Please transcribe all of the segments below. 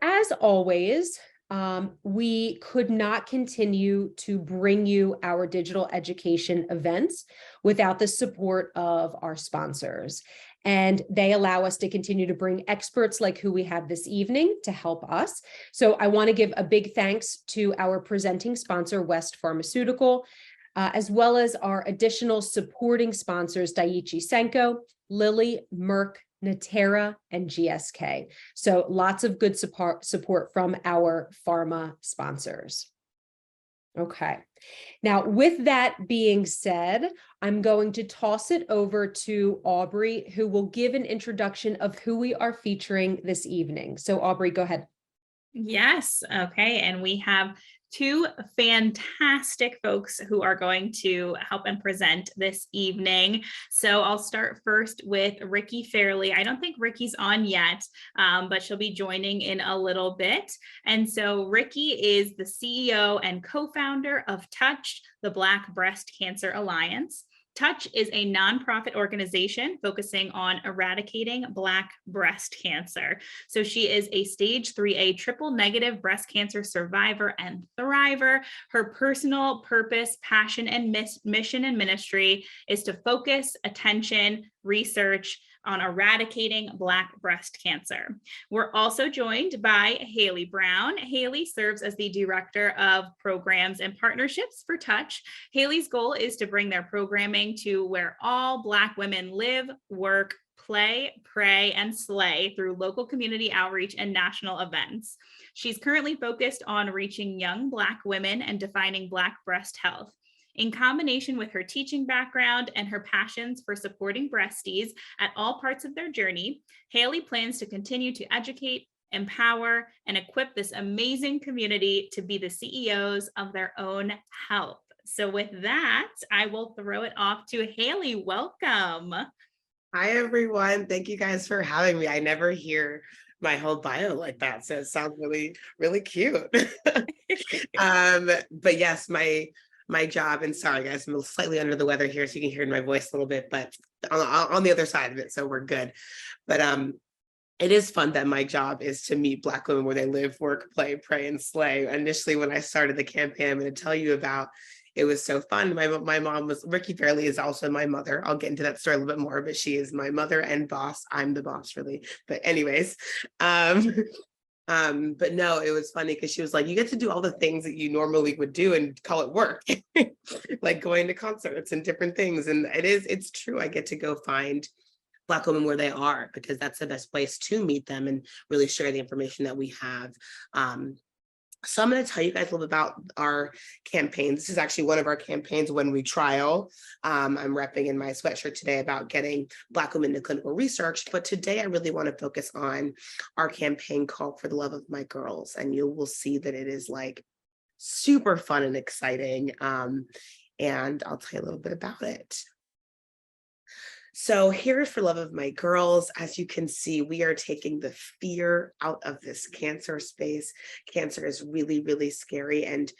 as always, we could not continue to bring you our digital education events without the support of our sponsors. And they allow us to continue to bring experts like who we have this evening to help us. So I want to give a big thanks to our presenting sponsor, West Pharmaceutical, as well as our additional supporting sponsors, Daiichi Sankyo, Lilly, Merck, Natera, and GSK. So lots of good support from our pharma sponsors. Okay. Now, with that being said, I'm going to toss it over to Aubrey, who will give an introduction of who we are featuring this evening. So Aubrey, go ahead. Yes. Okay. And we have two fantastic folks who are going to help and present this evening. So I'll start first with Ricki Fairley. I don't think Ricki's on yet, but she'll be joining in a little bit. And so Ricki is the CEO and co-founder of Touch, the Black Breast Cancer Alliance. Touch is a nonprofit organization focusing on eradicating Black breast cancer. So she is a stage 3A triple negative breast cancer survivor and thriver. Her personal purpose, passion, and mission and ministry is to focus attention, research on eradicating Black breast cancer. We're also joined by Hayley Brown. Hayley serves as the Director of Programs and Partnerships for Touch. Hayley's goal is to bring their programming to where all Black women live, work, play, pray, and slay through local community outreach and national events. She's currently focused on reaching young Black women and defining Black breast health. In combination with her teaching background and her passions for supporting breasties at all parts of their journey, Hayley plans to continue to educate, empower, and equip this amazing community to be the CEOs of their own health. So with that, I will throw it off to Hayley. Welcome. Hi, everyone. Thank you guys for having me. I never hear my whole bio like that, so it sounds really, really cute. But yes, my job, and sorry guys, I'm slightly under the weather here, so you can hear in my voice a little bit, but on the other side of it, so we're good. But it is fun that my job is to meet Black women where they live, work, play, pray, and slay. Initially, when I started the campaign, I'm going to tell you about, it was so fun. My mom was, Ricki Fairley is also my mother. I'll get into that story a little bit more, but she is my mother and boss. I'm the boss, really. But anyways, but no, it was funny because she was like, you get to do all the things that you normally would do and call it work, like going to concerts and different things. And it's true. I get to go find Black women where they are, because that's the best place to meet them and really share the information that we have. So I'm going to tell you guys a little bit about our campaign. This is actually one of our campaigns when we trial. I'm repping in my sweatshirt today about getting Black women into clinical research. But today I really want to focus on our campaign called For the Love of My Girls. And you will see that it is like super fun and exciting. And I'll tell you a little bit about it. So here's For Love of My Girls. As you can see, we are taking the fear out of this cancer space. Cancer is really, really scary. And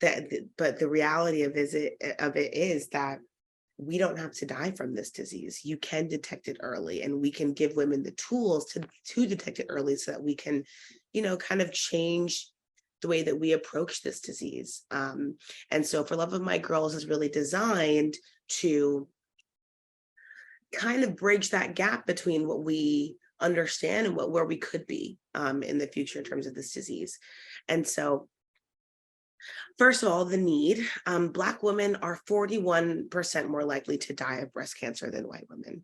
but the reality of it is that we don't have to die from this disease. You can detect it early, and we can give women the tools to detect it early so that we can, kind of change the way that we approach this disease. And so For Love of My Girls is really designed to kind of bridge that gap between what we understand and where we could be in the future in terms of this disease. And so, first of all, the need. Black women are 41% more likely to die of breast cancer than white women.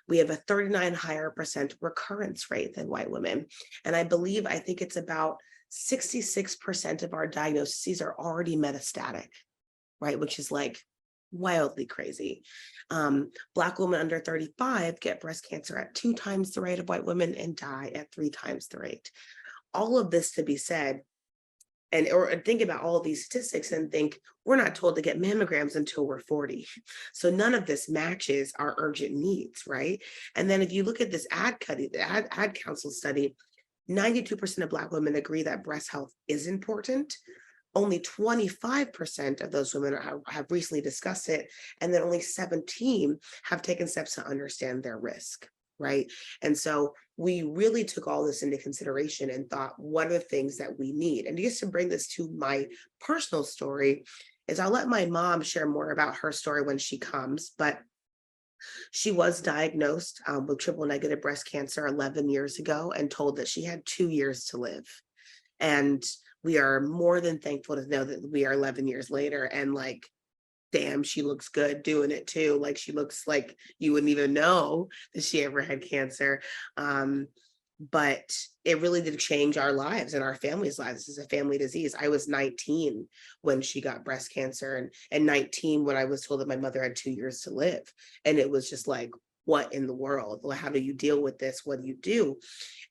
We have a 39% higher recurrence rate than white women. And I think it's about 66% of our diagnoses are already metastatic, right? Which is like wildly crazy. Black women under 35 get breast cancer at 2 times the rate of white women and die at 3 times the rate. All of this to be said, or think about all of these statistics and think, we're not told to get mammograms until we're 40. So none of this matches our urgent needs, right? And then if you look at this ad council study, 92% of Black women agree that breast health is important. Only 25% of those women have recently discussed it, and then only 17 have taken steps to understand their risk. right? And so we really took all this into consideration and thought, what are the things that we need? And just to bring this to my personal story, is I'll let my mom share more about her story when she comes, but she was diagnosed with triple negative breast cancer 11 years ago and told that she had 2 years to live. And we are more than thankful to know that we are 11 years later, and like, damn, she looks good doing it too. Like, she looks like you wouldn't even know that she ever had cancer. But it really did change our lives and our family's lives. This is a family disease. I was 19 when she got breast cancer, and 19 when I was told that my mother had 2 years to live. And it was just like, what in the world? Well, how do you deal with this? What do you do?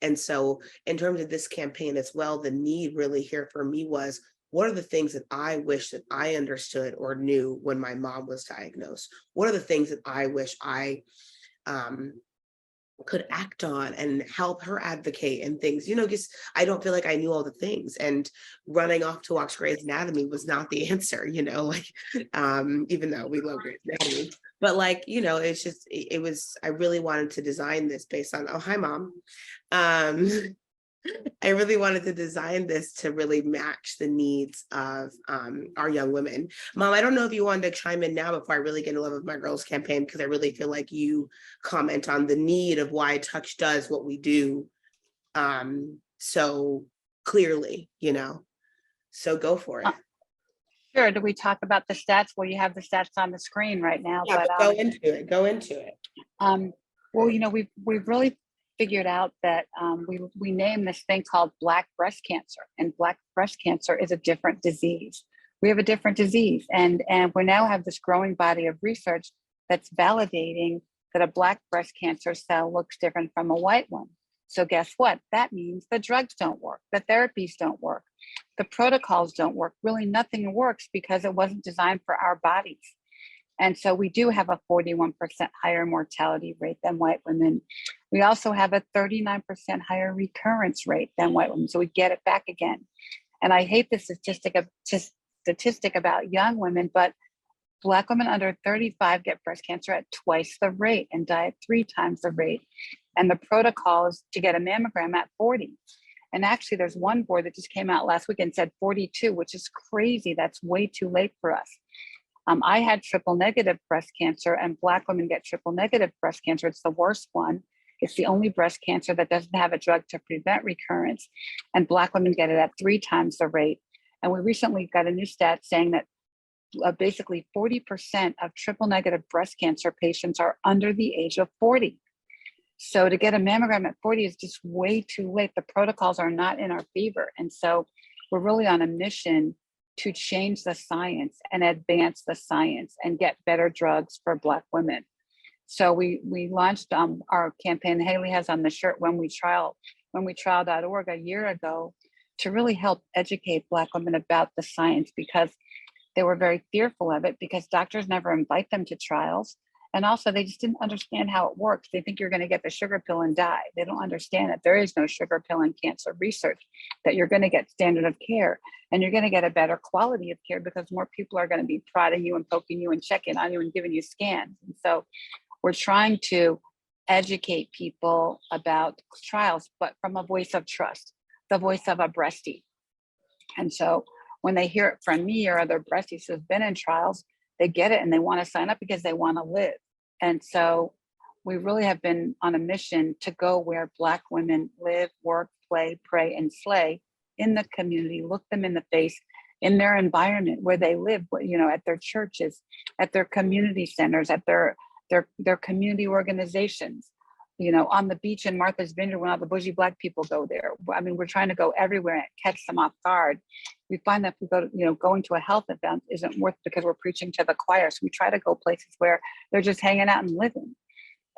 And so in terms of this campaign as well, the need really here for me was, what are the things that I wish that I understood or knew when my mom was diagnosed? What are the things that I wish I could act on and help her advocate and things, because I don't feel like I knew all the things, and running off to watch Grey's Anatomy was not the answer, like, even though we love Grey's Anatomy, but like, it's just, it was, I really wanted to design this based on, oh, hi, Mom. I really wanted to design this to really match the needs of our young women. Mom, I don't know if you wanted to chime in now before I really get in love with my girls campaign, because I really feel like you comment on the need of why Touch does what we do so clearly, so go for it. Sure. Do we talk about the stats? Well, you have the stats on the screen right now. Yeah, but go into it. Well, we've really figured out that we named this thing called Black breast cancer, and Black breast cancer is a different disease. We have a different disease, and we now have this growing body of research that's validating that a Black breast cancer cell looks different from a white one. So guess what? That means the drugs don't work, the therapies don't work, the protocols don't work. Really, nothing works because it wasn't designed for our bodies. And so we do have a 41% higher mortality rate than white women. We also have a 39% higher recurrence rate than white women. So we get it back again. And I hate the statistic about young women, but Black women under 35 get breast cancer at twice the rate and die at 3 times the rate. And the protocol is to get a mammogram at 40. And actually, there's one board that just came out last week and said 42, which is crazy. That's way too late for us. I had triple negative breast cancer, and Black women get triple negative breast cancer. It's the worst one. It's the only breast cancer that doesn't have a drug to prevent recurrence. And Black women get it at 3 times the rate. And we recently got a new stat saying that basically 40% of triple negative breast cancer patients are under the age of 40. So to get a mammogram at 40 is just way too late. The protocols are not in our favor. And so we're really on a mission to change the science and advance the science and get better drugs for Black women. So we launched our campaign. Hayley has on the shirt whenwetrial.org a year ago, to really help educate Black women about the science, because they were very fearful of it, because doctors never invite them to trials. And also, they just didn't understand how it works. They think you're going to get the sugar pill and die. They don't understand that there is no sugar pill in cancer research, that you're going to get standard of care, and you're going to get a better quality of care because more people are going to be prodding you and poking you and checking on you and giving you scans. And so we're trying to educate people about trials, but from a voice of trust, the voice of a breastie. And so when they hear it from me or other breasties who've been in trials, they get it and they want to sign up because they want to live. And so we really have been on a mission to go where Black women live, work, play, pray, and slay in the community, look them in the face, in their environment where they live, at their churches, at their community centers, at their community organizations, on the beach in Martha's Vineyard when all the bougie Black people go there. I mean, we're trying to go everywhere and catch them off guard. We find that if we go, going to a health event isn't worth, because we're preaching to the choir. So we try to go places where they're just hanging out and living.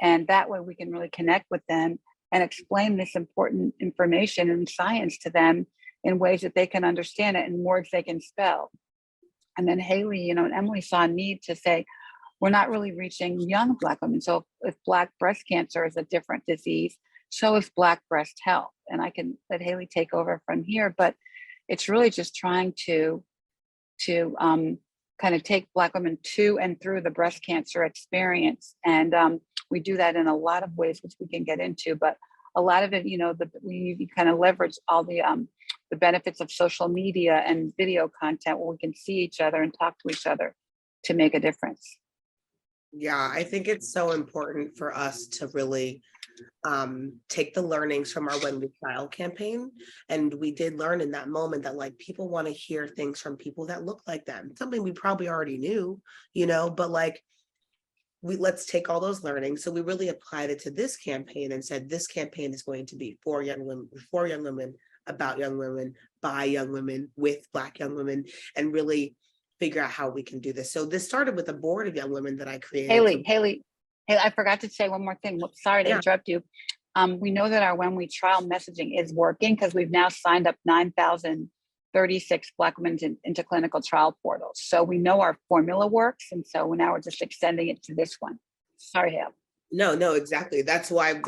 And that way we can really connect with them and explain this important information and science to them in ways that they can understand it, in words they can spell. And then Hayley, and Emily saw a need to say, we're not really reaching young Black women. So if Black breast cancer is a different disease, so is Black breast health. And I can let Hayley take over from here, but it's really just trying to kind of take Black women to and through the breast cancer experience. And We do that in a lot of ways, which we can get into, but a lot of it, we kind of leverage all the benefits of social media and video content where we can see each other and talk to each other to make a difference. Yeah, I think it's so important for us to really take the learnings from our When We Child campaign. And we did learn in that moment that like people want to hear things from people that look like them, something we probably already knew, but like let's take all those learnings. So we really applied it to this campaign and said this campaign is going to be for young women, about young women, by young women, with Black young women, and really figure out how we can do this. So this started with a board of young women that I created. Haley, I forgot to say one more thing. Sorry to interrupt you. We know that our When We Trial messaging is working because we've now signed up 9,036 Black women into clinical trial portals. So we know our formula works. And so now we're just extending it to this one. Sorry, Hale. No, exactly. That's why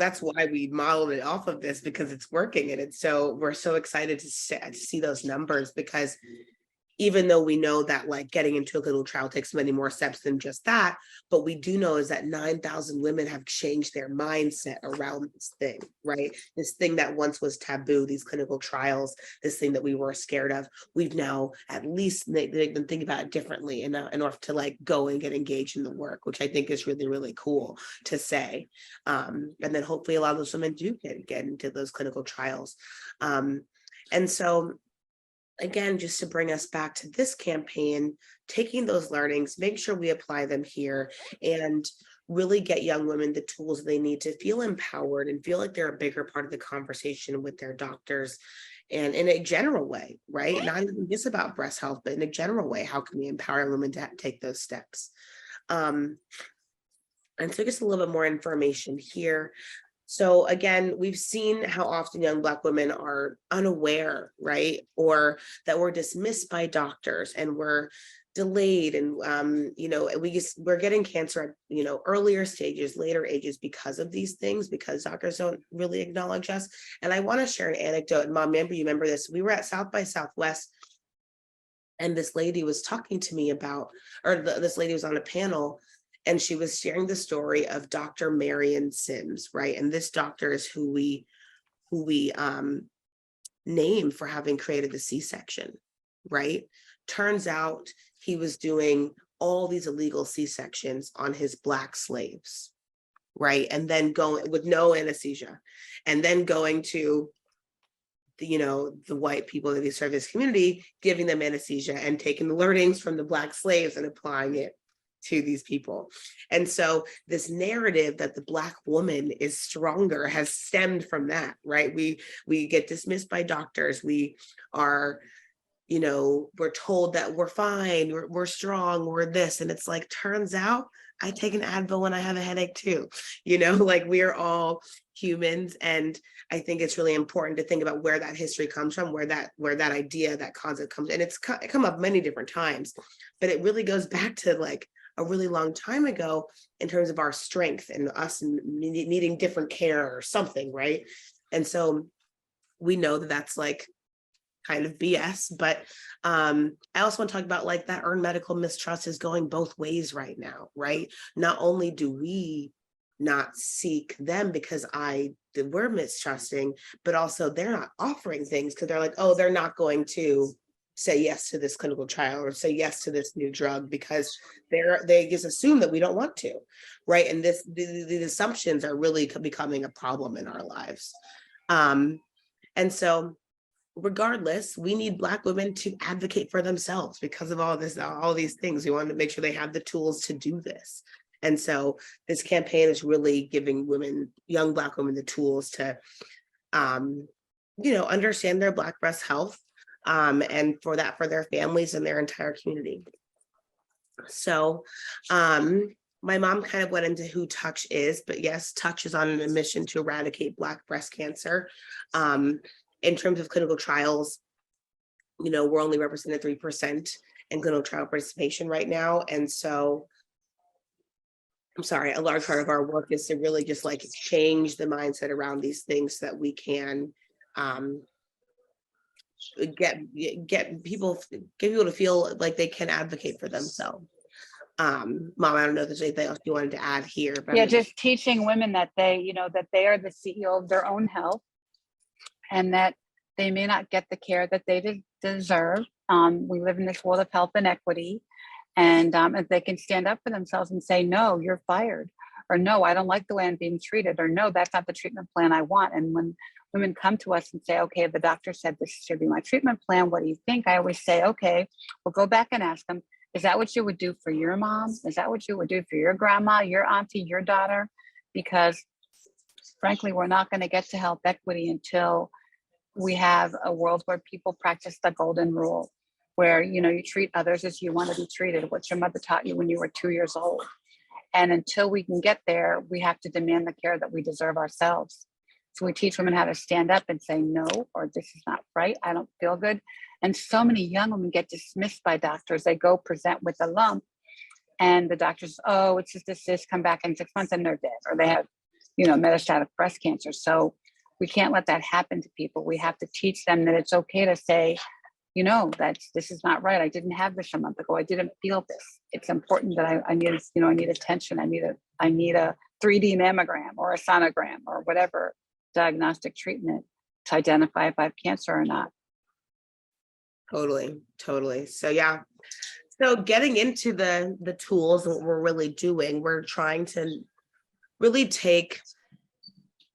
we modeled it off of this, because it's working. And we're so excited to see those numbers, because even though we know that like getting into a clinical trial takes many more steps than just that, but we do know is that 9,000 women have changed their mindset around this thing, right? This thing that once was taboo, these clinical trials, this thing that we were scared of, we've now at least made them think about it differently in order to like go and get engaged in the work, which I think is really, really cool to say. And then hopefully a lot of those women do get into those clinical trials. And so again, just to bring us back to this campaign, taking those learnings, make sure we apply them here and really get young women the tools they need to feel empowered and feel like they're a bigger part of the conversation with their doctors, and in a general way, right? Not even just about breast health, but in a general way, how can we empower women to take those steps? And so just a little bit more information here. So again, we've seen how often young Black women are unaware, right? Or that we're dismissed by doctors and we're delayed, and we're getting cancer at earlier stages, later ages because of these things, because doctors don't really acknowledge us. And I want to share an anecdote. And Mom, you remember this? We were at South by Southwest, and this lady was talking to me about, this lady was on a panel, and she was sharing the story of Dr. Marion Sims, right? And this doctor is who we named for having created the C-section, right? Turns out he was doing all these illegal C-sections on his Black slaves, right? And then going with no anesthesia, and then going to the white people that he served his community, giving them anesthesia and taking the learnings from the Black slaves and applying it to these people. And so this narrative that the Black woman is stronger has stemmed from that, right? We get dismissed by doctors. We are, we're told that we're fine, we're strong, we're this. And it's like, turns out I take an Advil when I have a headache too, like we are all humans. And I think it's really important to think about where that history comes from, where that idea, that concept comes. And it's come up many different times, but it really goes back to like a really long time ago in terms of our strength and us needing different care or something, right? And so we know that that's like kind of BS, but I also want to talk about like that earned medical mistrust is going both ways right now, right? Not only do we not seek them because we're mistrusting, but also they're not offering things because they're like, oh, they're not going to say yes to this clinical trial or say yes to this new drug because they just assume that we don't want to, right? And the assumptions are really becoming a problem in our lives. And so regardless, we need Black women to advocate for themselves because of all these things. We want to make sure they have the tools to do this. And so this campaign is really giving young Black women the tools to, understand their Black breast health, and for their families and their entire community. So my mom kind of went into who Touch is, but yes, Touch is on a mission to eradicate Black breast cancer. In terms of clinical trials, we're only represented 3% in clinical trial participation right now. And so, I'm sorry, a large part of our work is to really just like change the mindset around these things so that we can get people to feel like they can advocate for themselves. Mom, I don't know if there's anything else you wanted to add here. But Yeah, just teaching women that that they are the CEO of their own health, and that they may not get the care that they deserve. We live in this world of health inequity, and if they can stand up for themselves and say, no, you're fired, or no, I don't like the way I'm being treated, or no, that's not the treatment plan I want. And when women come to us and say, okay, the doctor said this should be my treatment plan, what do you think? I always say, okay, we'll go back and ask them, is that what you would do for your mom? Is that what you would do for your grandma, your auntie, your daughter? Because frankly, we're not going to get to health equity until we have a world where people practice the golden rule, where you treat others as you want to be treated, what your mother taught you when you were 2 years old. And until we can get there, we have to demand the care that we deserve ourselves. So we teach women how to stand up and say no, or this is not right, I don't feel good. And so many young women get dismissed by doctors. They go present with a lump, and the doctors, oh, it's just this, come back in 6 months and they're dead, or they have metastatic breast cancer. So we can't let that happen to people. We have to teach them that it's okay to say, this is not right. I didn't have this a month ago. I didn't feel this. It's important that I need, I need attention. I need a 3D mammogram or a sonogram or whatever diagnostic treatment to identify if I have cancer or not. Totally. So yeah. So getting into the tools and what we're really doing, we're trying to really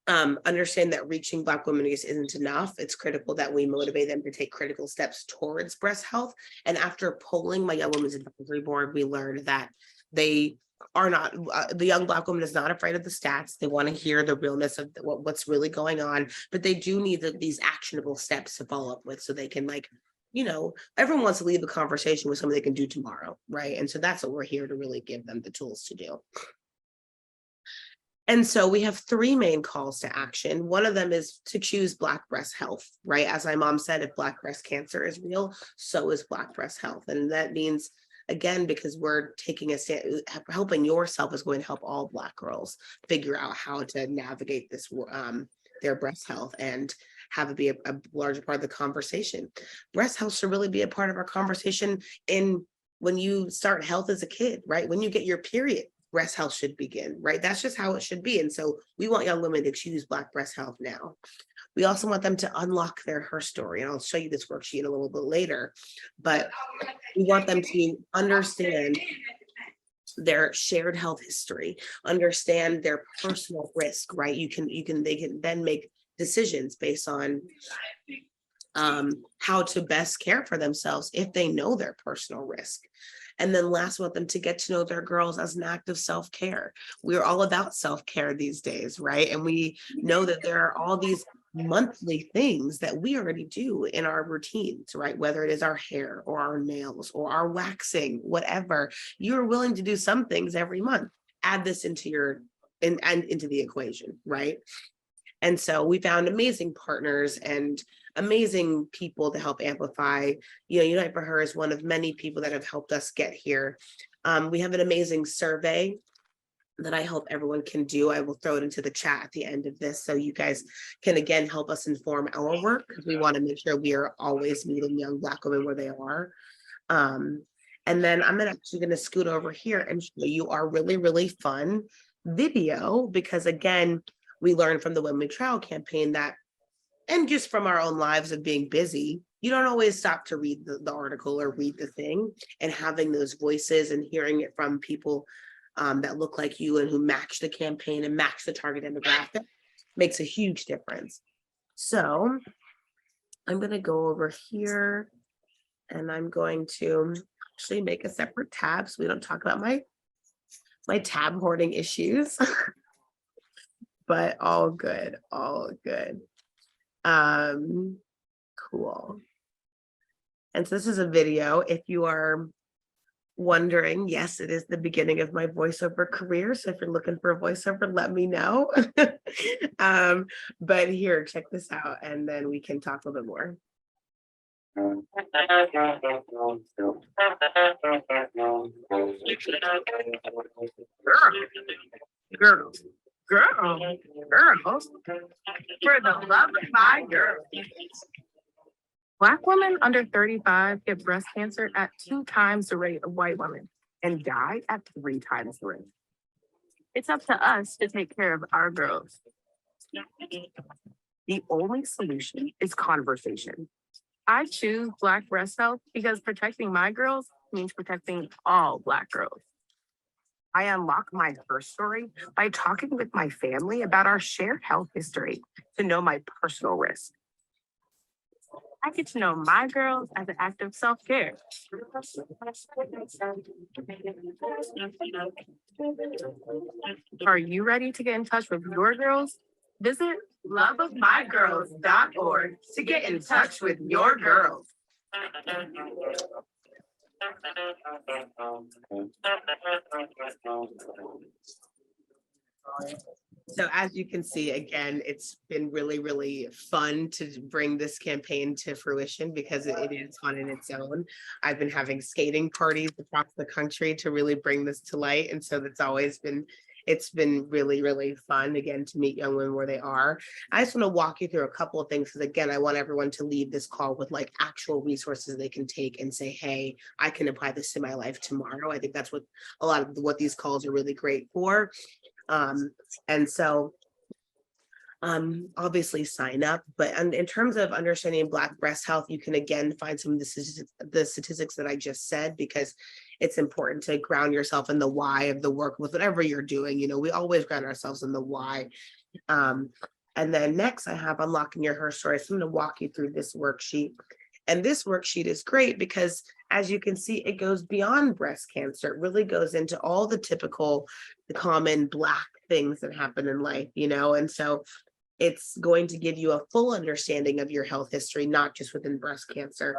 understand that reaching Black women isn't enough. It's critical that we motivate them to take critical steps towards breast health. And after polling my Young Women's Advisory Board, we learned that they are not, the young Black woman is not afraid of the stats. They want to hear the realness of what's really going on, but they do need these actionable steps to follow up with, so they can everyone wants to leave the conversation with something they can do tomorrow, right? And so that's what we're here to really give them the tools to do. And so we have 3 main calls to action. One of them is to choose Black breast health, right? As my mom said, if Black breast cancer is real, so is Black breast health. And that means, again, because we're taking a stand, helping yourself is going to help all Black girls figure out how to navigate this, their breast health, and have it be a larger part of the conversation. Breast health should really be a part of our conversation when you start health as a kid, right? When you get your period, breast health should begin, right? That's just how it should be. And so we want young women to choose Black breast health now. We also want them to unlock her story. And I'll show you this worksheet a little bit later, but we want them to understand their shared health history, understand their personal risk, right? They can then make decisions based on how to best care for themselves if they know their personal risk. And then last, we want them to get to know their girls as an act of self-care. We're all about self-care these days, right? And we know that there are all these monthly things that we already do in our routines, right? Whether it is our hair or our nails or our waxing, whatever, you're willing to do some things every month. Add this into into the equation, right? And so we found amazing partners and amazing people to help amplify. Unite for Her is one of many people that have helped us get here. We have an amazing survey that I hope everyone can do. I will throw it into the chat at the end of this, so you guys can again help us inform our work, because we want to make sure we are always meeting young Black women where they are. And then I'm actually going to scoot over here and show you our really, really fun video, because again, we learned from the Women Trial campaign that, and just from our own lives of being busy, you don't always stop to read the article or read the thing, and having those voices and hearing it from people that look like you and who match the campaign and match the target demographic makes a huge difference. So I'm going to go over here, and I'm going to actually make a separate tab so we don't talk about my tab hoarding issues. But all good. Cool. And so this is a video. If you are wondering, yes, it is the beginning of my voiceover career. So if you're looking for a voiceover, let me know. But here, check this out, and then we can talk a little bit more. Girls, for the love of my girls. Black women under 35 get breast cancer at 2 times the rate of white women. and die at 3 times the rate. It's up to us to take care of our girls. The only solution is conversation. I choose Black breast health because protecting my girls means protecting all Black girls. I unlock my birth story by talking with my family about our shared health history to know my personal risk. I get to know my girls as an act of self-care. Are you ready to get in touch with your girls? Visit loveofmygirls.org to get in touch with your girls. So as you can see, again, it's been really, really fun to bring this campaign to fruition because it is fun in its own. I've been having skating parties across the country to really bring this to light. And so it's been really, really fun, again, to meet young women where they are. I just want to walk you through a couple of things because, again, I want everyone to leave this call with like actual resources they can take and say, hey, I can apply this to my life tomorrow. I think that's what a lot of what these calls are really great for. And so obviously sign up, but in terms of understanding Black breast health, you can again find some of the statistics that I just said, because it's important to ground yourself in the why of the work with whatever you're doing. You know, we always ground ourselves in the why. And then next I have unlocking your her story. So I'm going to walk you through this worksheet. And this worksheet is great because, as you can see, it goes beyond breast cancer. It really goes into all the typical, the common Black things that happen in life, you know, and so it's going to give you a full understanding of your health history, not just within breast cancer.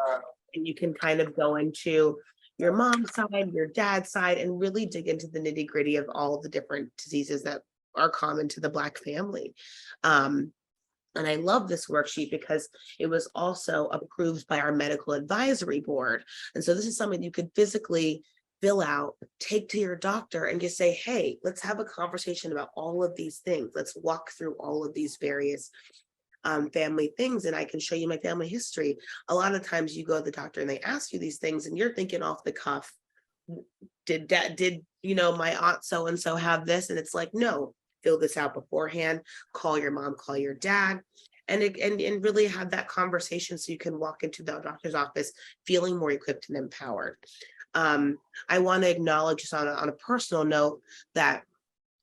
And you can kind of go into your mom's side, your dad's side, and really dig into the nitty gritty of all the different diseases that are common to the Black family. And I love this worksheet because it was also approved by our medical advisory board. And so this is something you could physically fill out, take to your doctor and just say, hey, let's have a conversation about all of these things. Let's walk through all of these various family things, and I can show you my family history. A lot of times you go to the doctor and they ask you these things and you're thinking off the cuff, did you know, my aunt so-and-so have this? And it's like, no, fill this out beforehand, call your mom, call your dad, and really have that conversation so you can walk into the doctor's office feeling more equipped and empowered. I want to acknowledge just on a personal note that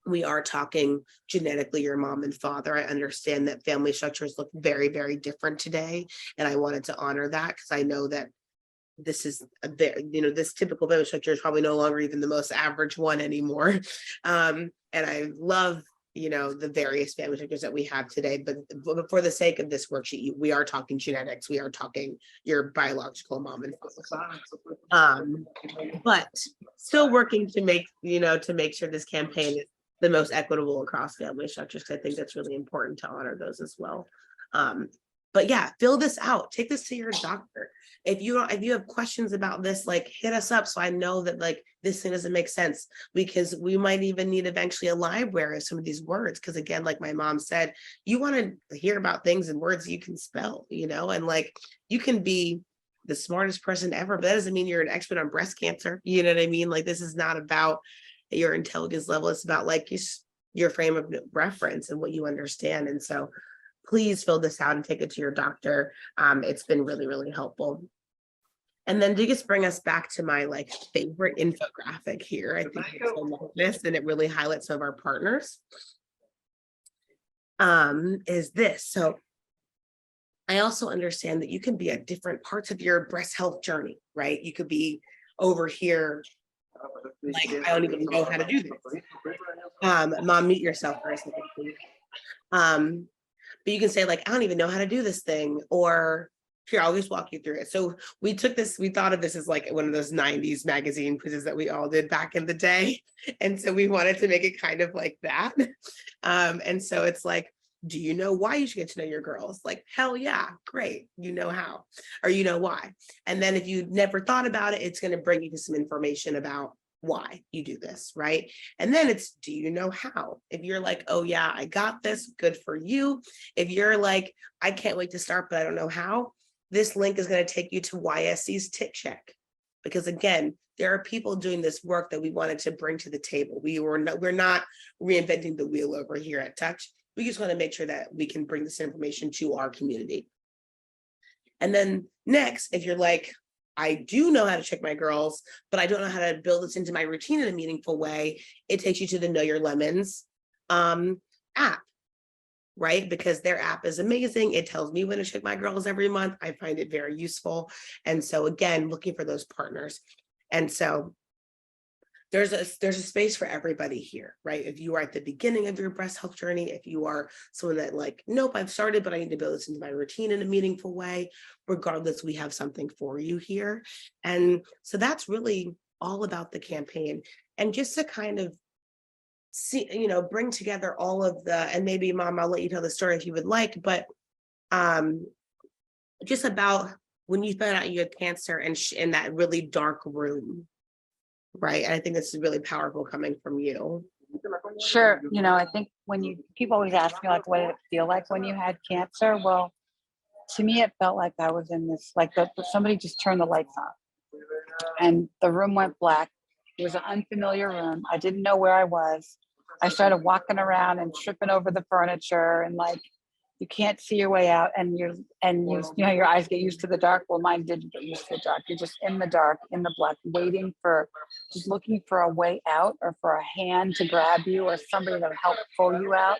we are talking genetically your mom and father. I understand that family structures look very, very different today, and I wanted to honor that because I know that this is this typical family structure is probably no longer even the most average one anymore. And I love, the various family structures that we have today, but for the sake of this worksheet, we are talking genetics. We are talking your biological mom and father. But still working to make sure this campaign is the most equitable across family structures, because I think that's really important to honor those as well. But yeah, fill this out, take this to your doctor. If you have questions about this, like hit us up so I know that like this thing doesn't make sense, because we might even need eventually a library of some of these words. Because again, like my mom said, you want to hear about things and words you can spell, and like you can be the smartest person ever, but that doesn't mean you're an expert on breast cancer. You know what I mean? Like this is not about your intelligence level. It's about like your frame of reference and what you understand. And so please fill this out and take it to your doctor. It's been really, really helpful. And then to just bring us back to my like favorite infographic here, I think this, and it really highlights some of our partners, is this. So I also understand that you can be at different parts of your breast health journey, right? You could be over here, like, I don't even know how to do this. Mom, mute yourself for a second, please. But you can say like, I don't even know how to do this thing, or here, I'll just walk you through it. So we thought of this as like one of those 90s magazine quizzes that we all did back in the day. And so we wanted to make it kind of like that. And so it's like, do you know why you should get to know your girls? Like, hell yeah, great. You know how, or you know why. And then if you never thought about it, it's going to bring you to some information about why you do this, right? And then it's, do you know how? If you're like, oh yeah, I got this, good for you. If you're like, I can't wait to start, but I don't know how, this link is going to take you to YSC's Tick Check. Because again, there are people doing this work that we wanted to bring to the table. We're not reinventing the wheel over here at Touch. We just want to make sure that we can bring this information to our community. And then next, if you're like, I do know how to check my girls, but I don't know how to build this into my routine in a meaningful way, it takes you to the Know Your Lemons app, right? Because their app is amazing. It tells me when to check my girls every month. I find it very useful. And so again, looking for those partners. And so there's a space for everybody here, right? If you are at the beginning of your breast health journey, if you are someone that like, nope, I've started, but I need to build this into my routine in a meaningful way, regardless, we have something for you here. And so that's really all about the campaign. And just to kind of see, bring together all of the, and maybe Mom, I'll let you tell the story if you would like, but just about when you found out you had cancer and in that really dark room. Right. And I think this is really powerful coming from you. Sure. I think people always ask me like, what did it feel like when you had cancer? Well, to me, it felt like I was in this, like somebody just turned the lights on and the room went black. It was an unfamiliar room. I didn't know where I was. I started walking around and tripping over the furniture and like, you can't see your way out and your eyes get used to the dark. Well, mine didn't get used to the dark. You're just in the dark, in the black, just looking for a way out or for a hand to grab you or somebody to help pull you out.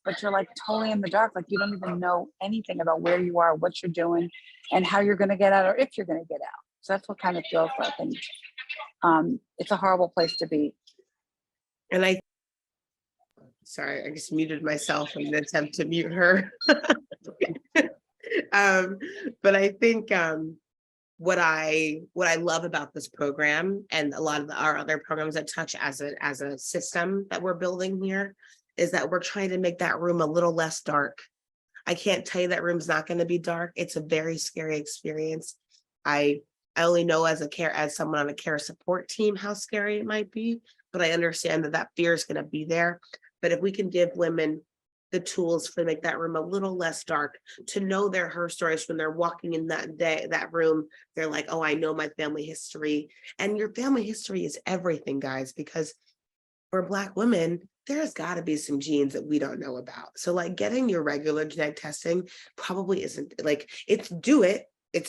But you're like totally in the dark. Like you don't even know anything about where you are, what you're doing and how you're going to get out or if you're going to get out. So that's what kind of feels like. And it's a horrible place to be. And sorry, I just muted myself in an attempt to mute her. But I think what I love about this program and a lot of our other programs that Touch as a system that we're building here is that we're trying to make that room a little less dark. I can't tell you that room's not going to be dark. It's a very scary experience. I only know as someone on a care support team how scary it might be, but I understand that fear is going to be there. But if we can give women the tools to make that room a little less dark, to know her stories when they're walking in that room, they're like, oh, I know my family history. And your family history is everything, guys, because for Black women, there's got to be some genes that we don't know about. So like getting your regular genetic testing probably isn't like, it's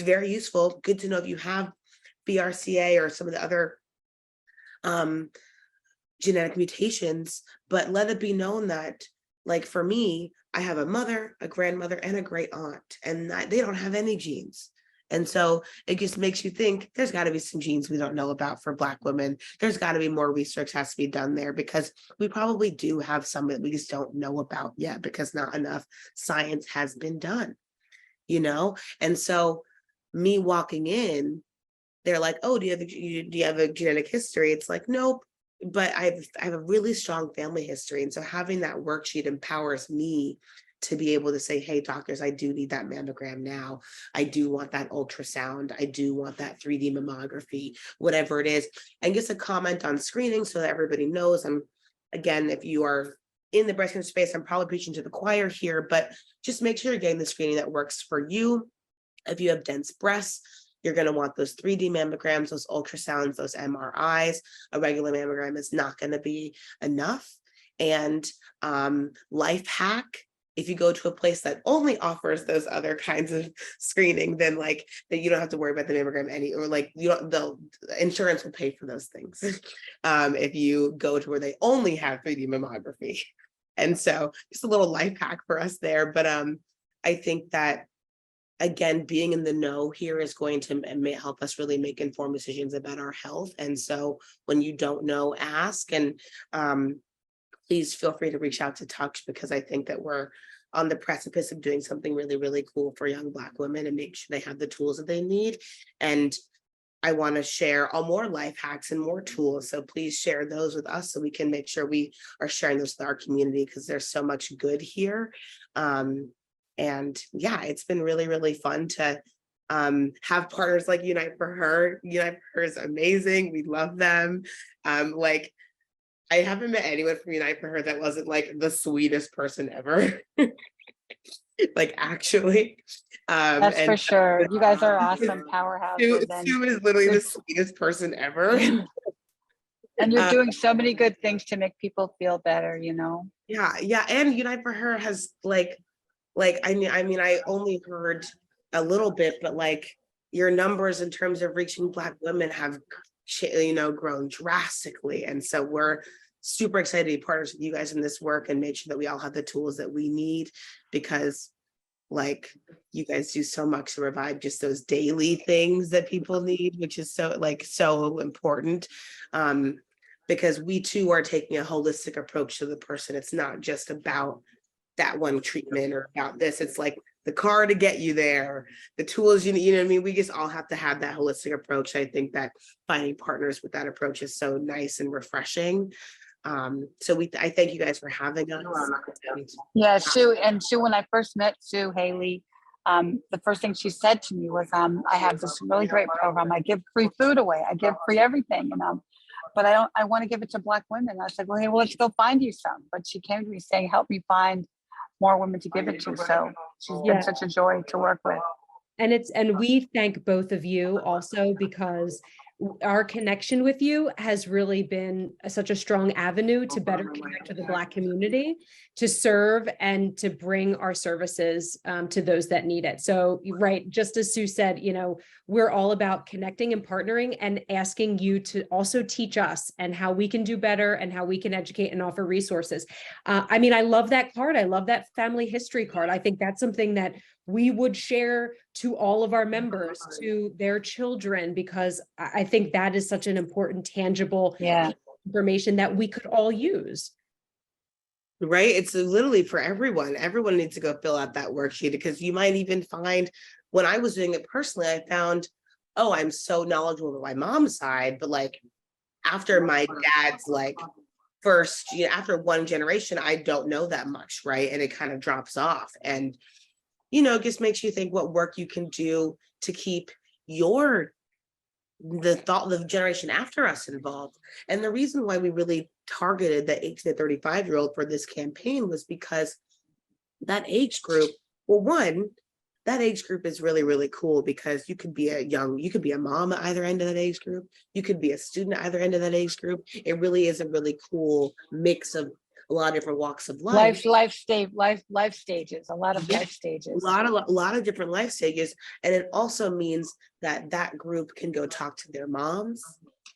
very useful. Good to know if you have BRCA or some of the other genetic mutations, but let it be known that, like for me, I have a mother, a grandmother, and a great aunt, and they don't have any genes. And so it just makes you think there's got to be some genes we don't know about for Black women. There's got to be more research has to be done there because we probably do have some that we just don't know about yet because not enough science has been done, And so me walking in, they're like, oh, do you have a genetic history? It's like, nope. But I have a really strong family history. And so having that worksheet empowers me to be able to say, hey, doctors, I do need that mammogram now. I do want that ultrasound. I do want that 3D mammography, whatever it is. And just a comment on screening so that everybody knows. Again, if you are in the breast cancer space, I'm probably preaching to the choir here, but just make sure you're getting the screening that works for you. If you have dense breasts, you're going to want those 3D mammograms, those ultrasounds, those MRIs. A regular mammogram is not going to be enough. And life hack, if you go to a place that only offers those other kinds of screening, then like that you don't have to worry about the mammogram the insurance will pay for those things. If you go to where they only have 3D mammography. And so just a little life hack for us there. But I think that again, being in the know here is going to help us really make informed decisions about our health. And so when you don't know, ask, and please feel free to reach out to Touch because I think that we're on the precipice of doing something really, really cool for young Black women and make sure they have the tools that they need. And I want to share more life hacks and more tools. So please share those with us so we can make sure we are sharing those with our community because there's so much good here. And yeah, it's been really, really fun to have partners like Unite for Her. Unite for Her is amazing. We love them. I haven't met anyone from Unite for Her that wasn't like the sweetest person ever. Like actually. That's And for sure. You guys are awesome powerhouses, Sue is literally you're- the sweetest person ever. and you're Uh, doing so many good things to make people feel better, you know? yeah, and Unite for Her has I only heard a little bit, but like your numbers in terms of reaching Black women have grown drastically, and so we're super excited to be partners with you guys in this work and make sure that we all have the tools that we need, because like you guys do so much to provide just those daily things that people need, which is so important. Because we too are taking a holistic approach to the person. It's not just about that one treatment or about this. It's like the car to get you there, the tools you know what I mean? We just all have to have that holistic approach. I think that finding partners with that approach is so nice and refreshing. So I thank you guys for having us. Yeah, Sue, when I first met Sue Hayley, the first thing she said to me was, I have this really great program. I give free food away. I give free everything. And but I want to give it to Black women. I said, well, hey, well, let's go find you some. But she came to me saying, help me find more women to give it to. So she's been such a joy to work with. And we thank both of you also, because our connection with you has really been such a strong avenue to better connect with the Black community, to serve and to bring our services to those that need it. So, right, just as Sue said, we're all about connecting and partnering and asking you to also teach us and how we can do better and how we can educate and offer resources. I love that card. I love that family history card. I think that's something that we would share to all of our members, to their children, because I think that is such an important, tangible information that we could all use. Right? It's literally for everyone. Everyone needs to go fill out that worksheet, because you might even find, when I was doing it personally, I found, oh, I'm so knowledgeable on my mom's side, but like after my dad's first, after one generation, I don't know that much, right? And it kind of drops off. And it just makes you think what work you can do to keep the generation after us involved. And the reason why we really targeted the 18 to 35-year-old for this campaign was because that age group, that age group is really, really cool, because you could be a mom at either end of that age group. You could be a student at either end of that age group. It really is a really cool mix of a lot of different walks of life. Life stages, a lot of life stages. A lot of different life stages. And it also means that group can go talk to their moms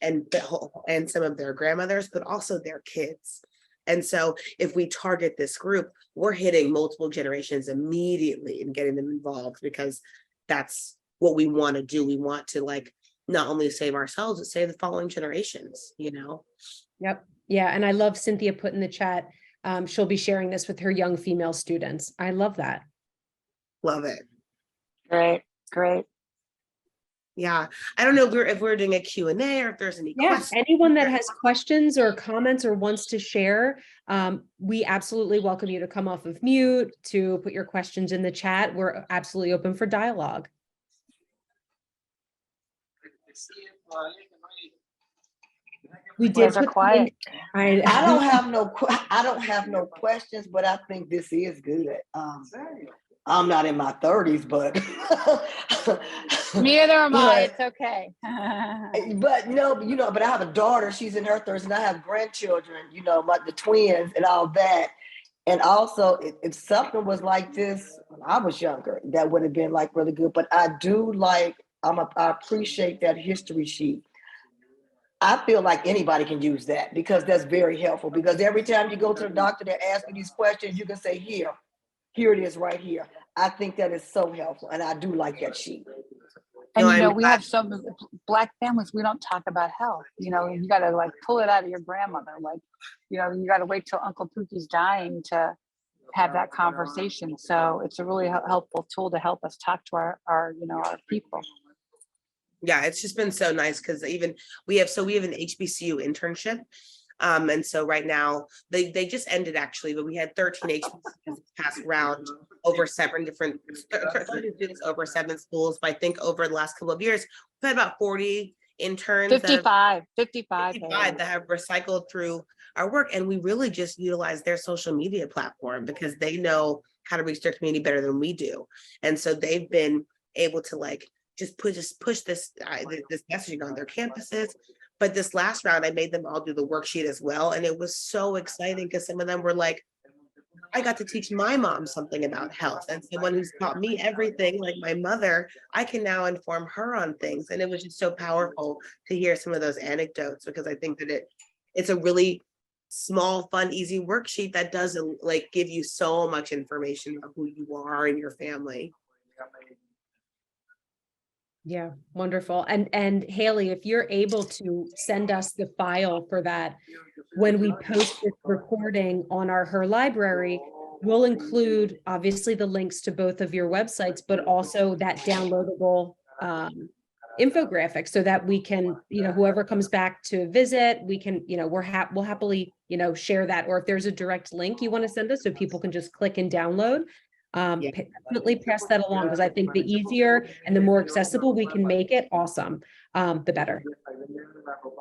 and some of their grandmothers, but also their kids. And so if we target this group, we're hitting multiple generations immediately and getting them involved, because that's what we want to do. We want to not only save ourselves, but save the following generations, Yep. Yeah. And I love Cynthia put in the chat. She'll be sharing this with her young female students. I love that. Love it. Great. Yeah. I don't know if we're doing a Q&A or if there's any questions. Anyone that has questions or comments or wants to share, we absolutely welcome you to come off of mute, to put your questions in the chat. We're absolutely open for dialogue. We did put quiet. I don't have no questions, but I think this is good. I'm not in my 30s, but neither am I. It's okay. but I have a daughter. She's in her 30s, and I have grandchildren. The twins and all that. And also, if something was like this when I was younger, that would have been really good. But I do I appreciate that history sheet. I feel like anybody can use that, because that's very helpful. Because every time you go to the doctor, they ask you these questions, you can say, here it is right here. I think that is so helpful. And I do like that sheet. And we have some Black families, we don't talk about health. You got to pull it out of your grandmother. You got to wait till Uncle Pookie's dying to have that conversation. So it's a really helpful tool to help us talk to our people. Yeah, it's just been so nice, because we have an HBCU internship. And so right now they just ended actually, but we had 13 HBCUs passed round over 7 different students over 7 schools. But I think over the last couple of years, we've had about 40 interns, 55 that have recycled through our work. And we really just utilize their social media platform, because they know how to reach their community better than we do. And so they've been able to like just push this this messaging on their campuses. But this last round, I made them all do the worksheet as well. And it was so exciting because some of them were like, I got to teach my mom something about health, and someone who's taught me everything, like my mother, I can now inform her on things. And it was just so powerful to hear some of those anecdotes, because I think that it's a really small, fun, easy worksheet that doesn't like give you so much information about who you are and your family. Yeah, wonderful. And Hayley, if you're able to send us the file for that, when we post this recording on our Her Library, we'll include obviously the links to both of your websites, but also that downloadable infographic, so that we can, whoever comes back to visit, we can, we'll happily, share that. Or if there's a direct link you want to send us so people can just click and download, definitely pass that along, because I think the easier and the more accessible we can make it, awesome, the better.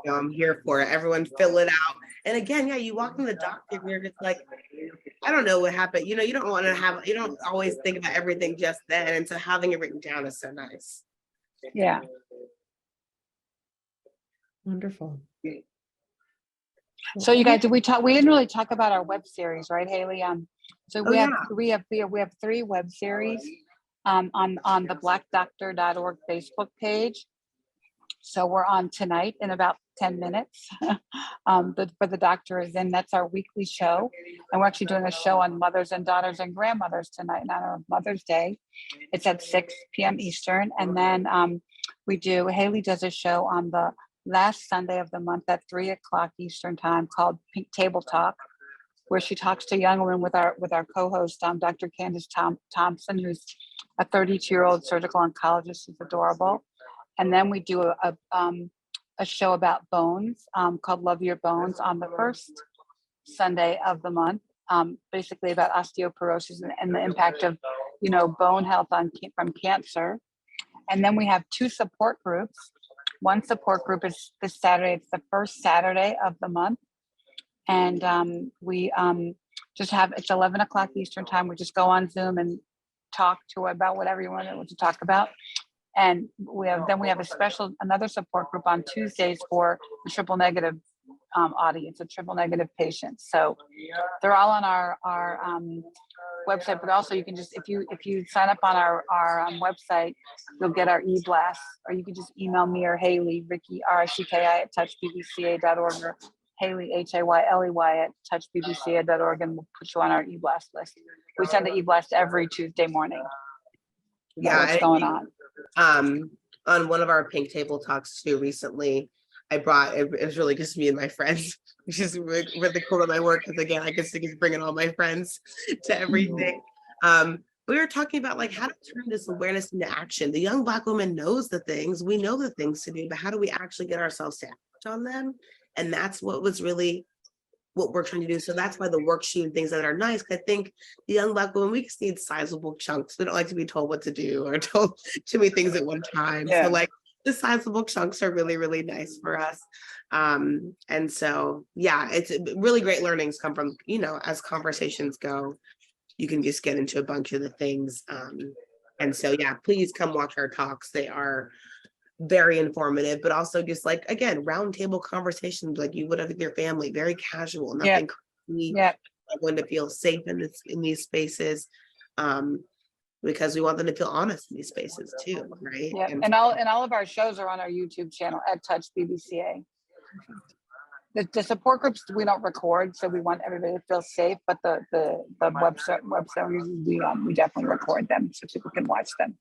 I'm here for it. Everyone fill it out. And again, you walk in the doctor, you're just like, I don't know what happened. You don't always think about everything just then. And so having it written down is so nice. Yeah. Wonderful. So you guys, we didn't really talk about our web series, right, Hayley? So we have 3 web series on the blackdoctor.org Facebook page. So we're on tonight in about 10 minutes. For the doctor is in. That's our weekly show, and we're actually doing a show on mothers and daughters and grandmothers tonight in honor of Mother's Day. It's at 6 p.m. Eastern, and then Hayley does a show on the last Sunday of the month at 3 o'clock Eastern time called Pink Table Talk, where she talks to young women with our co-host, Dr. Candace Thompson, who's a 32-year-old surgical oncologist. She's adorable. And then we do a show about bones called Love Your Bones on the first Sunday of the month, basically about osteoporosis and the impact of, bone health from cancer. And then we have 2 support groups. One support group is this Saturday. It's the first Saturday of the month. And we it's 11 o'clock Eastern time. We just go on Zoom and talk to about whatever you want to talk about. And we have another support group on Tuesdays for the triple negative audience, the triple negative patients. So they're all on our website, but also you can just, if you sign up on our website, you'll get our e-blast, or you can just email me or Hayley, Ricki, Ricki at touchbbca.org, or Hayley, Hayley at touchbbca.org, and we'll put you on our e-blast list. We send the e-blast every Tuesday morning. What's going on? On one of our Pink Table Talks too recently, it was really just me and my friends, which is really cool at my work, because again, I guess it's bringing all my friends to everything. We were talking about like how to turn this awareness into action. The young Black woman knows the things, we know the things to do, but how do we actually get ourselves to act on them? And that's what we're trying to do. So that's why the worksheet and things that are nice. I think the young Black woman, we just need sizable chunks. We don't like to be told what to do or told too many things at one time. Yeah. So like the sizable chunks are really, really nice for us. And so, it's really great learnings come from, as conversations go, you can just get into a bunch of the things. And so, please come watch our talks. They are very informative, but also just like, again, roundtable conversations like you would have with your family, very casual, nothing crazy. Everyone to feel safe in these spaces, because we want them to feel honest in these spaces too, right? Yeah, and all of our shows are on our YouTube channel at Touch BBCA. The support groups we don't record, so we want everybody to feel safe. But the web series we definitely record them so people can watch them.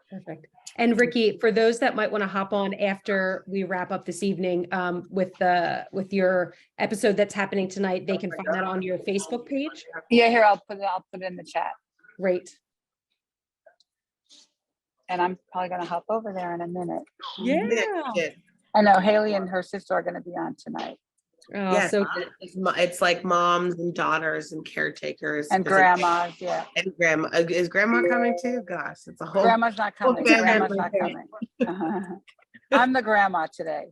Perfect. And Ricki, for those that might want to hop on after we wrap up this evening with your episode that's happening tonight, they can find that on your Facebook page. Yeah, here I'll put it in the chat. Great. And I'm probably going to hop over there in a minute. Yeah. I know Hayley and her sister are going to be on tonight. Oh, so it's like moms and daughters and caretakers and grandmas, and grandma. Is grandma coming too? Gosh, it's a whole. Grandma's not coming. Grandma's not coming. I'm the grandma today.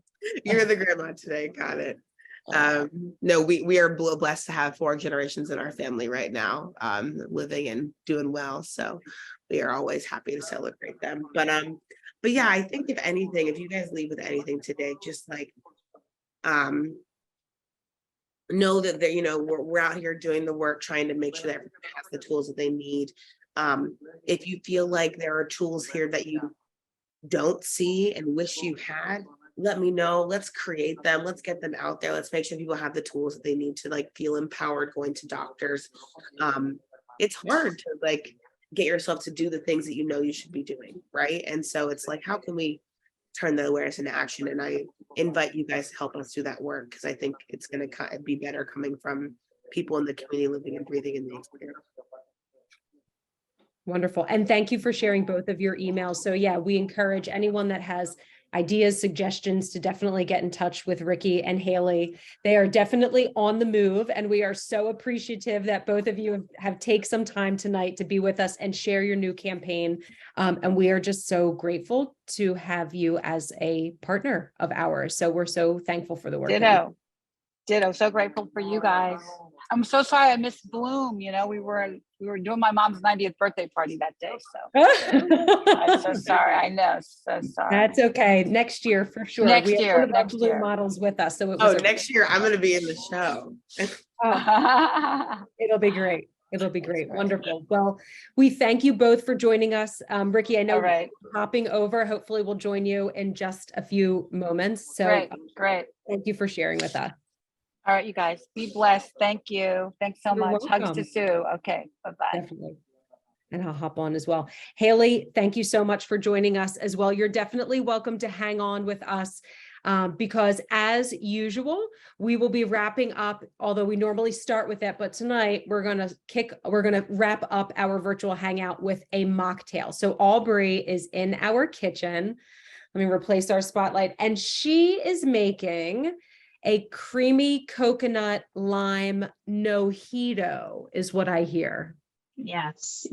You're the grandma today. Got it. No, we are blessed to have 4 generations in our family right now, living and doing well. So we are always happy to celebrate them. But yeah, I think if anything, if you guys leave with anything today, just like know that they're, we're out here doing the work, trying to make sure that everyone has the tools that they need. If you feel like there are tools here that you don't see and wish you had, let me know. Let's create them. Let's get them out there. Let's make sure people have the tools that they need to like feel empowered going to doctors. It's hard to like get yourself to do the things that you know you should be doing, right? And so it's like, how can we turn the awareness into action? And I invite you guys to help us do that work, because I think it's going to be better coming from people in the community living and breathing in the experience. Wonderful. And thank you for sharing both of your emails. So yeah, we encourage anyone that has ideas, suggestions to definitely get in touch with Ricki and Hayley. They are definitely on the move, and we are so appreciative that both of you have taken some time tonight to be with us and share your new campaign. And we are just so grateful to have you as a partner of ours. So we're so thankful for the work. Ditto. So grateful for you guys. I'm so sorry I missed Bloom. We were doing my mom's 90th birthday party that day. So I'm so sorry. I know. So sorry. That's okay. Next year for sure. Next we have year, one of our next Bloom year. models with us. So it was next year I'm going to be in the show. It'll be great. It'll be great. Wonderful. Well, we thank you both for joining us. Ricki, I know hopping over, hopefully we'll join you in just a few moments. So great. Thank you for sharing with us. All right, you guys, be blessed. Thank you. Thanks so You're much. welcome. Hugs to Sue. Okay, bye-bye. Definitely. And I'll hop on as well. Hayley, thank you so much for joining us as well. You're definitely welcome to hang on with us because as usual, we will be wrapping up, although we normally start with that, but tonight we're going to wrap up our virtual hangout with a mocktail. So Aubrey is in our kitchen. Let me replace our spotlight. And she is making a creamy coconut lime mojito is what I hear. Yes.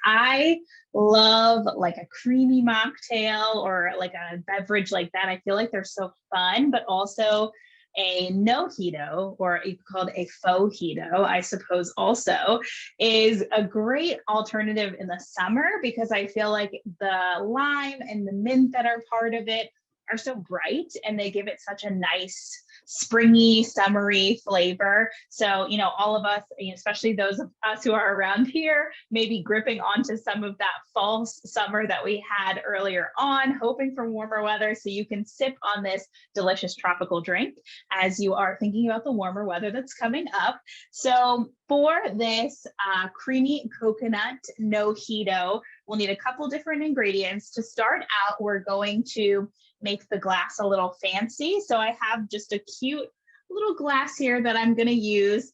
I love like a creamy mocktail or like a beverage like that. I feel like they're so fun, but also a no-hito, or called a faux-hito, I suppose also is a great alternative in the summer, because I feel like the lime and the mint that are part of it are so bright and they give it such a nice springy, summery flavor. So, all of us, especially those of us who are around here, maybe gripping onto some of that false summer that we had earlier on, hoping for warmer weather so you can sip on this delicious tropical drink as you are thinking about the warmer weather that's coming up. So for this creamy coconut no-hito, we'll need a couple different ingredients. To start out, we're going to make the glass a little fancy. So I have just a cute little glass here that I'm going to use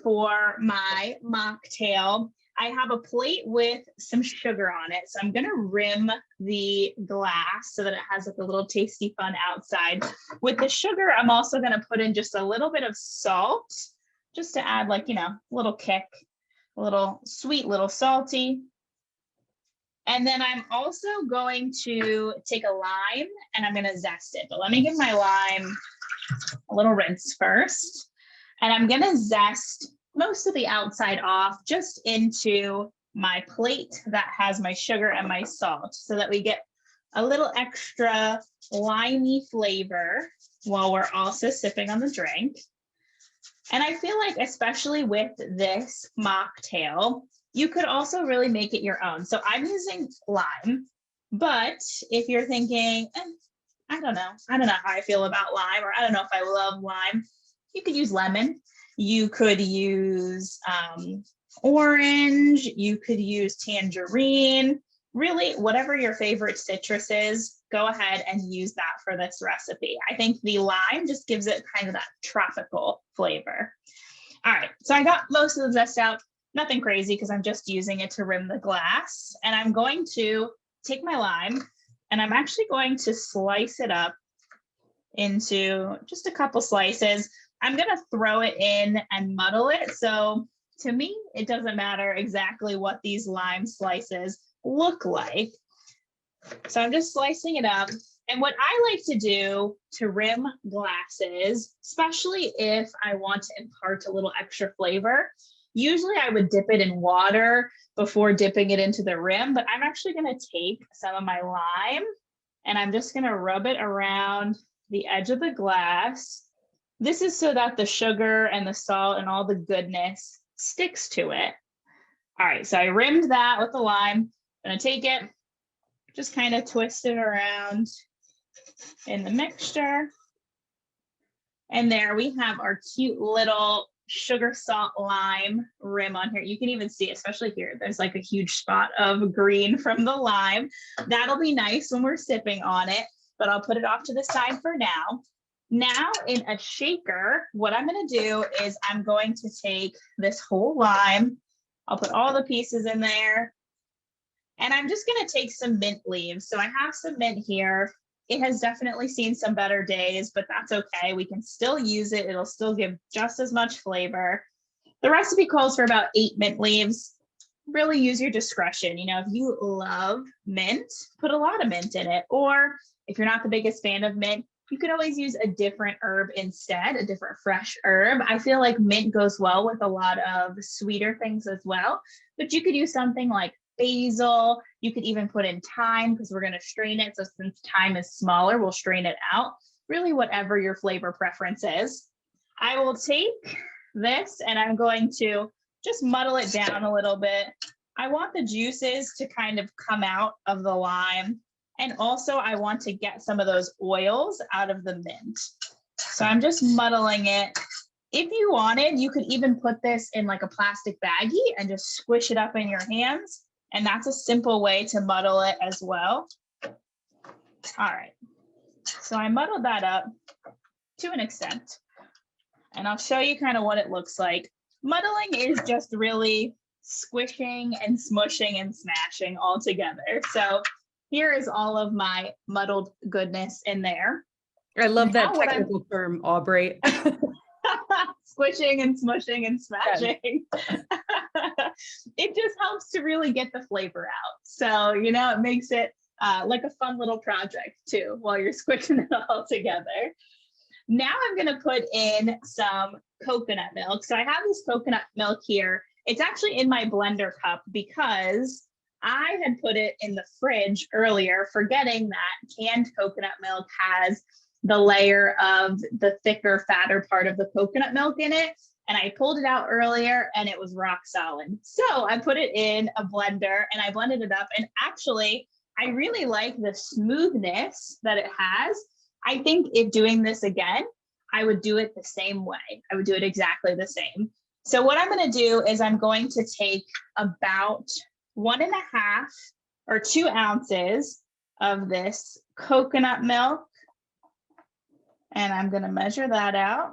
for my mocktail. I have a plate with some sugar on it. So I'm going to rim the glass so that it has like a little tasty fun outside. With the sugar, I'm also going to put in just a little bit of salt, just to add like, a little kick, a little sweet, little salty. And then I'm also going to take a lime and I'm going to zest it. But let me give my lime a little rinse first. And I'm going to zest most of the outside off just into my plate that has my sugar and my salt, so that we get a little extra limey flavor while we're also sipping on the drink. And I feel like, especially with this mocktail, you could also really make it your own. So I'm using lime, but if you're thinking, I don't know how I feel about lime, or I don't know if I love lime, you could use lemon. You could use orange. You could use tangerine. Really, whatever your favorite citrus is, go ahead and use that for this recipe. I think the lime just gives it kind of that tropical flavor. All right, so I got most of the zest out. Nothing crazy, because I'm just using it to rim the glass. And I'm going to take my lime and I'm actually going to slice it up into just a couple slices. I'm going to throw it in and muddle it. So to me, it doesn't matter exactly what these lime slices look like. So I'm just slicing it up. And what I like to do to rim glasses, especially if I want to impart a little extra flavor, usually I would dip it in water before dipping it into the rim, but I'm actually going to take some of my lime and I'm just going to rub it around the edge of the glass. This is so that the sugar and the salt and all the goodness sticks to it. All right, so I rimmed that with the lime. I'm going to take it, just kind of twist it around in the mixture. And there we have our cute little sugar, salt, lime rim on here. You can even see, especially here, there's like a huge spot of green from the lime. That'll be nice when we're sipping on it, but I'll put it off to the side for now. Now in a shaker, what I'm going to do is I'm going to take this whole lime. I'll put all the pieces in there. And I'm just going to take some mint leaves. So I have some mint here. It has definitely seen some better days, but that's okay. We can still use it. It'll still give just as much flavor. The recipe calls for about 8 mint leaves. Really use your discretion. You know, if you love mint, put a lot of mint in it. Or if you're not the biggest fan of mint, you could always use a different herb instead, a different fresh herb. I feel like mint goes well with a lot of sweeter things as well, but you could use something like basil. You could even put in thyme because we're going to strain it. So since thyme is smaller, we'll strain it out. Really, whatever your flavor preference is. I will take this and I'm going to just muddle it down a little bit. I want the juices to kind of come out of the lime. And also I want to get some of those oils out of the mint. So I'm just muddling it. If you wanted, you could even put this in like a plastic baggie and just squish it up in your hands. And that's a simple way to muddle it as well. All right, so I muddled that up to an extent. And I'll show you kind of what it looks like. Muddling is just really squishing and smushing and smashing all together. So here is all of my muddled goodness in there. I love that Now what technical term, Aubrey. Squishing and smushing and smashing. It just helps to really get the flavor out. So, you know, it makes it like a fun little project too, while you're squishing it all together. Now I'm going to put in some coconut milk. So I have this coconut milk here. It's actually in my blender cup because I had put it in the fridge earlier, forgetting that canned coconut milk has the layer of the thicker, fatter part of the coconut milk in it. And I pulled it out earlier and it was rock solid. So I put it in a blender and I blended it up. And actually, I really like the smoothness that it has. I think if doing this again, I would do it the same way. I would do it exactly the same. So what I'm going to do is I'm going to take about 1.5 or 2 ounces of this coconut milk. And I'm going to measure that out.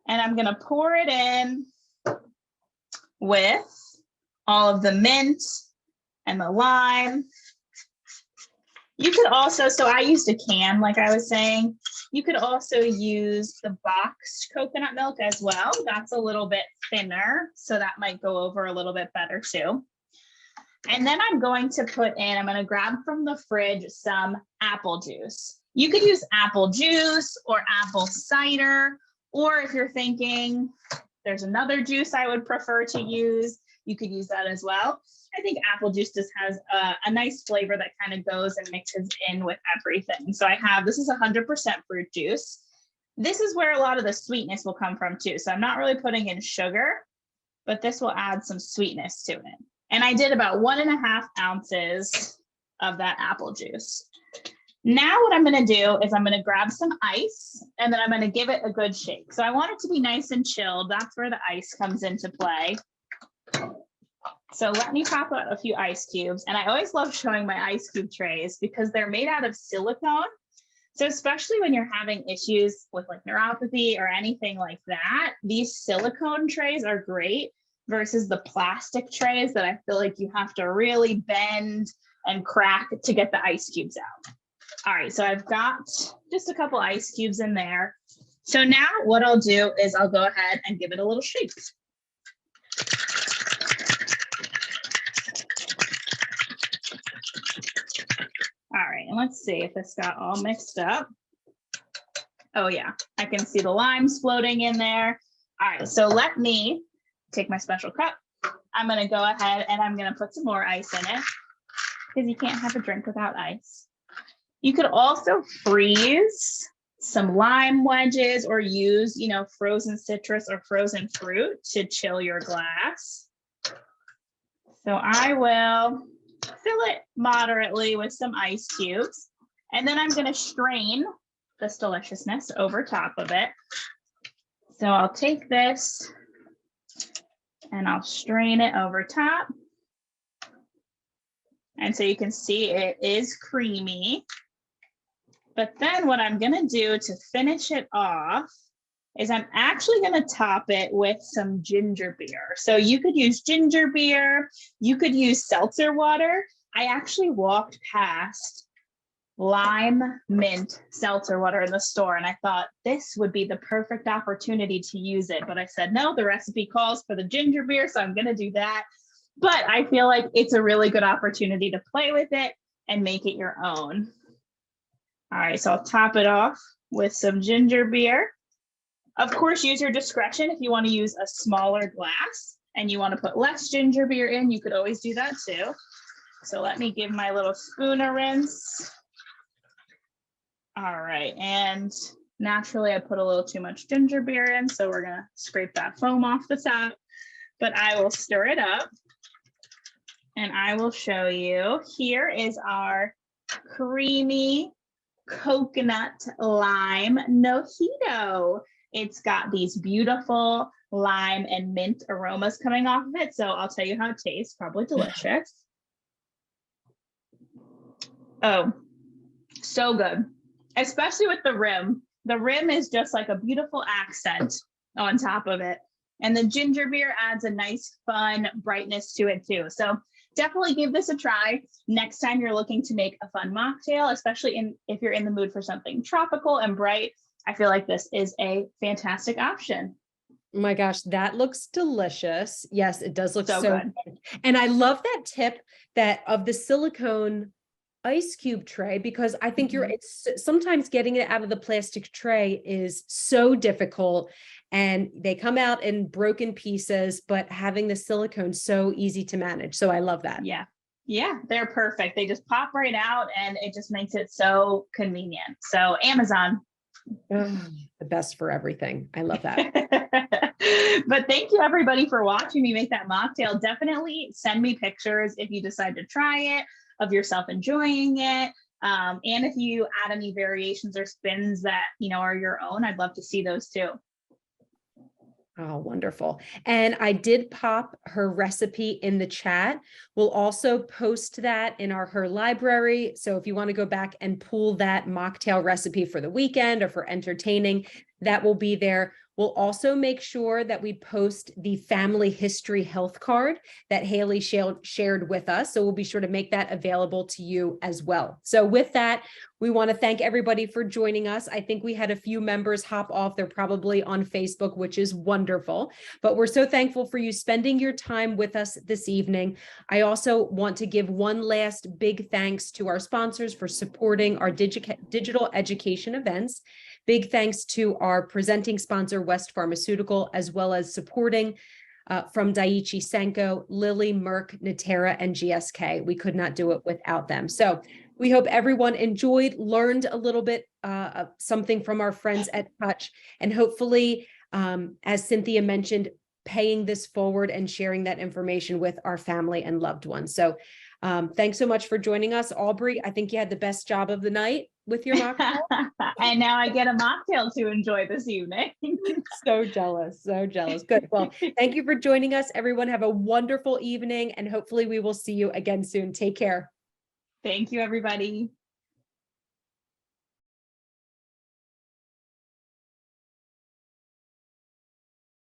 And I'm going to pour it in with all of the mint and the lime. You could also, so I used a can, like I was saying, you could also use the boxed coconut milk as well. That's a little bit thinner, so that might go over a little bit better too. And then I'm going to put in, I'm going to grab from the fridge some apple juice. You could use apple juice or apple cider, or if you're thinking there's another juice I would prefer to use, you could use that as well. I think apple juice just has a nice flavor that kind of goes and mixes in with everything. So I have, this is 100% fruit juice. This is where a lot of the sweetness will come from too. So I'm not really putting in sugar, but this will add some sweetness to it. And I did about 1.5 ounces of that apple juice. Now what I'm going to do is I'm going to grab some ice and then I'm going to give it a good shake. So I want it to be nice and chilled. That's where the ice comes into play. So let me pop out a few ice cubes. And I always love showing my ice cube trays because they're made out of silicone. So especially when you're having issues with like neuropathy or anything like that, these silicone trays are great versus the plastic trays that I feel like you have to really bend and crack to get the ice cubes out. All right, so I've got just a couple ice cubes in there. So now what I'll do is I'll go ahead and give it a little shake. All right, and let's see if this got all mixed up. Oh yeah, I can see the limes floating in there. All right, so let me take my special cup. I'm gonna go ahead and I'm gonna put some more ice in it because you can't have a drink without ice. You could also freeze some lime wedges or use, frozen citrus or frozen fruit to chill your glass. So I will fill it moderately with some ice cubes, and then I'm going to strain this deliciousness over top of it. So I'll take this and I'll strain it over top. And so you can see it is creamy. But then what I'm going to do to finish it off is I'm actually going to top it with some ginger beer. So you could use ginger beer, you could use seltzer water. I actually walked past lime mint seltzer water in the store, and I thought this would be the perfect opportunity to use it. But I said, no, the recipe calls for the ginger beer, so I'm going to do that. But I feel like it's a really good opportunity to play with it and make it your own. All right, so I'll top it off with some ginger beer. Of course, use your discretion. If you want to use a smaller glass and you want to put less ginger beer in, you could always do that too. So let me give my little spoon a rinse. All right, and naturally I put a little too much ginger beer in, so we're gonna scrape that foam off the top, but I will stir it up and I will show you. Here is our creamy coconut lime mojito. It's got these beautiful lime and mint aromas coming off of it. So I'll tell you how it tastes, probably delicious. Oh, so good, especially with the rim. The rim is just like a beautiful accent on top of it. And the ginger beer adds a nice, fun brightness to it too. So definitely give this a try next time you're looking to make a fun mocktail, especially if you're in the mood for something tropical and bright. I feel like this is a fantastic option. Oh my gosh, that looks delicious. Yes, it does look so good. And I love that tip of the silicone ice cube tray, because I think it's sometimes getting it out of the plastic tray is so difficult and they come out in broken pieces, but having the silicone so easy to manage. So I love that. Yeah, they're perfect. They just pop right out and it just makes it so convenient. So Amazon. The best for everything. I love that. But thank you everybody for watching me make that mocktail. Definitely send me pictures if you decide to try it, of yourself enjoying it. And if you add any variations or spins that, are your own, I'd love to see those too. Oh, wonderful. And I did pop her recipe in the chat. We'll also post that in her library. So if you want to go back and pull that mocktail recipe for the weekend or for entertaining, that will be there. We'll also make sure that we post the family history health card that Hayley shared with us. So we'll be sure to make that available to you as well. So with that, we want to thank everybody for joining us. I think we had a few members hop off. They're probably on Facebook, which is wonderful, but we're so thankful for you spending your time with us this evening. I also want to give one last big thanks to our sponsors for supporting our digital education events. Big thanks to our presenting sponsor, West Pharmaceutical, as well as supporting from Daiichi Sankyo, Lilly, Merck, Natera, and GSK. We could not do it without them. So we hope everyone enjoyed, learned a little bit of something from our friends at Touch, and hopefully, as Cynthia mentioned, paying this forward and sharing that information with our family and loved ones. So thanks so much for joining us. Aubrey, I think you had the best job of the night with your mocktail. And now I get a mocktail to enjoy this evening. So jealous, so jealous. Good. Well, thank you for joining us. Everyone have a wonderful evening, and hopefully we will see you again soon. Take care. Thank you, everybody.